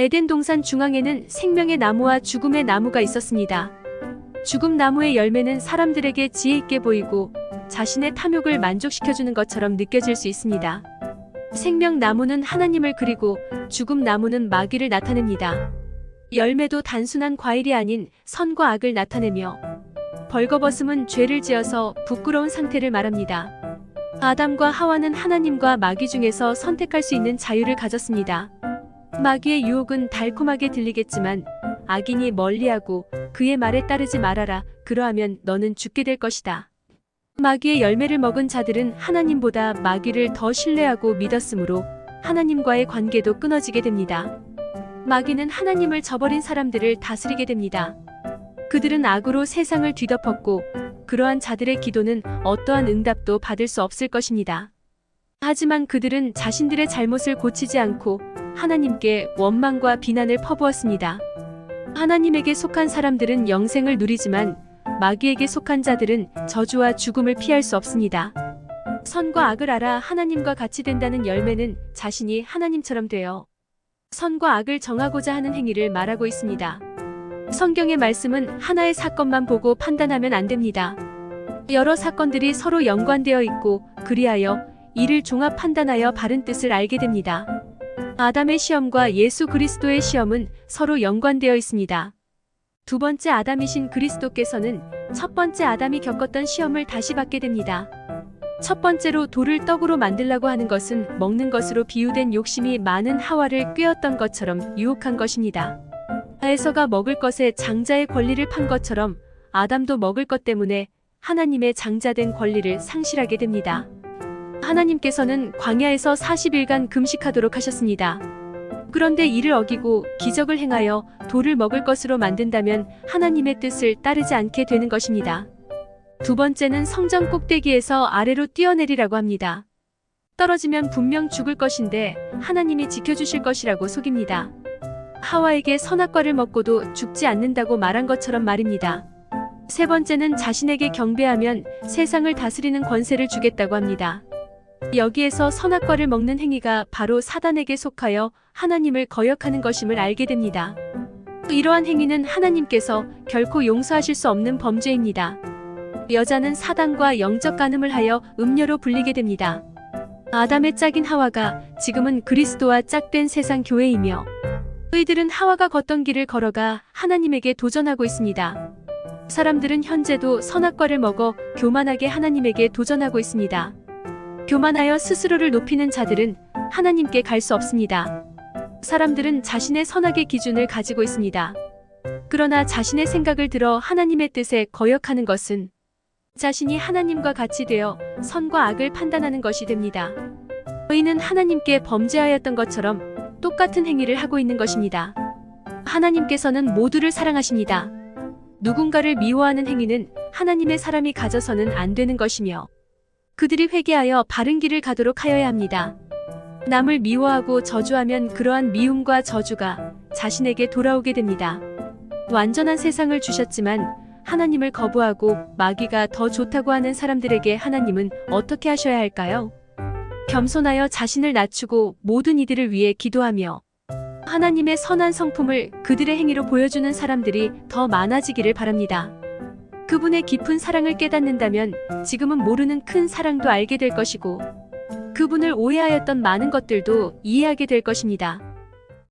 에덴 동산 중앙에는 생명의 나무와 죽음의 나무가 있었습니다. 죽음 나무의 열매는 사람들에게 지혜 있게 보이고 자신의 탐욕을 만족시켜주는 것처럼 느껴질 수 있습니다. 생명 나무는 하나님을 그리고 죽음 나무는 마귀를 나타냅니다. 열매도 단순한 과일이 아닌 선과 악을 나타내며 벌거벗음은 죄를 지어서 부끄러운 상태를 말합니다. 아담과 하와는 하나님과 마귀 중에서 선택할 수 있는 자유를 가졌습니다. 마귀의 유혹은 달콤하게 들리겠지만 악인이 멀리하고 그의 말에 따르지 말아라. 그러하면 너는 죽게 될 것이다. 마귀의 열매를 먹은 자들은 하나님보다 마귀를 더 신뢰하고 믿었으므로 하나님과의 관계도 끊어지게 됩니다. 마귀는 하나님을 저버린 사람들을 다스리게 됩니다. 그들은 악으로 세상을 뒤덮었고 그러한 자들의 기도는 어떠한 응답도 받을 수 없을 것입니다. 하지만 그들은 자신들의 잘못을 고치지 않고 하나님께 원망과 비난을 퍼부었습니다. 하나님에게 속한 사람들은 영생을 누리지만 마귀에게 속한 자들은 저주와 죽음을 피할 수 없습니다. 선과 악을 알아 하나님과 같이 된다는 열매는 자신이 하나님처럼 되어 선과 악을 정하고자 하는 행위를 말하고 있습니다. 성경의 말씀은 하나의 사건만 보고 판단하면 안 됩니다. 여러 사건들이 서로 연관되어 있고 그리하여 이를 종합 판단하여 바른 뜻을 알게 됩니다. 아담의 시험과 예수 그리스도의 시험은 서로 연관되어 있습니다. 두 번째 아담이신 그리스도께서는 첫 번째 아담이 겪었던 시험을 다시 받게 됩니다. 첫 번째로 돌을 떡으로 만들라고 하는 것은 먹는 것으로 비유된 욕심이 많은 하와를 꾀었던 것처럼 유혹한 것입니다. 에서가 먹을 것에 장자의 권리를 판 것처럼 아담도 먹을 것 때문에 하나님의 장자된 권리를 상실하게 됩니다. 하나님께서는 광야에서 40일간 금식하도록 하셨습니다. 그런데 이를 어기고 기적을 행하여 돌을 먹을 것으로 만든다면 하나님의 뜻을 따르지 않게 되는 것입니다. 두 번째는 성전 꼭대기에서 아래로 뛰어내리라고 합니다. 떨어지면 분명 죽을 것인데 하나님이 지켜주실 것이라고 속입니다. 하와에게 선악과를 먹고도 죽지 않는다고 말한 것처럼 말입니다. 세 번째는 자신에게 경배하면 세상을 다스리는 권세를 주겠다고 합니다. 여기에서 선악과를 먹는 행위가 바로 사단에게 속하여 하나님을 거역하는 것임을 알게 됩니다. 이러한 행위는 하나님께서 결코 용서하실 수 없는 범죄입니다. 여자는 사단과 영적 간음을 하여 음녀로 불리게 됩니다. 아담의 짝인 하와가 지금은 그리스도와 짝된 세상 교회이며 의들은 하와가 걷던 길을 걸어가 하나님에게 도전하고 있습니다. 사람들은 현재도 선악과를 먹어 교만하게 하나님에게 도전하고 있습니다. 교만하여 스스로를 높이는 자들은 하나님께 갈 수 없습니다. 사람들은 자신의 선악의 기준을 가지고 있습니다. 그러나 자신의 생각을 들어 하나님의 뜻에 거역하는 것은 자신이 하나님과 같이 되어 선과 악을 판단하는 것이 됩니다. 의인은 하나님께 범죄하였던 것처럼 똑같은 행위를 하고 있는 것입니다. 하나님께서는 모두를 사랑하십니다. 누군가를 미워하는 행위는 하나님의 사람이 가져서는 안 되는 것이며 그들이 회개하여 바른 길을 가도록 하여야 합니다. 남을 미워하고 저주하면 그러한 미움과 저주가 자신에게 돌아오게 됩니다. 완전한 세상을 주셨지만 하나님을 거부하고 마귀가 더 좋다고 하는 사람들에게 하나님은 어떻게 하셔야 할까요? 겸손하여 자신을 낮추고 모든 이들을 위해 기도하며 하나님의 선한 성품을 그들의 행위로 보여주는 사람들이 더 많아지기를 바랍니다. 그분의 깊은 사랑을 깨닫는다면 지금은 모르는 큰 사랑도 알게 될 것이고 그분을 오해하였던 많은 것들도 이해하게 될 것입니다.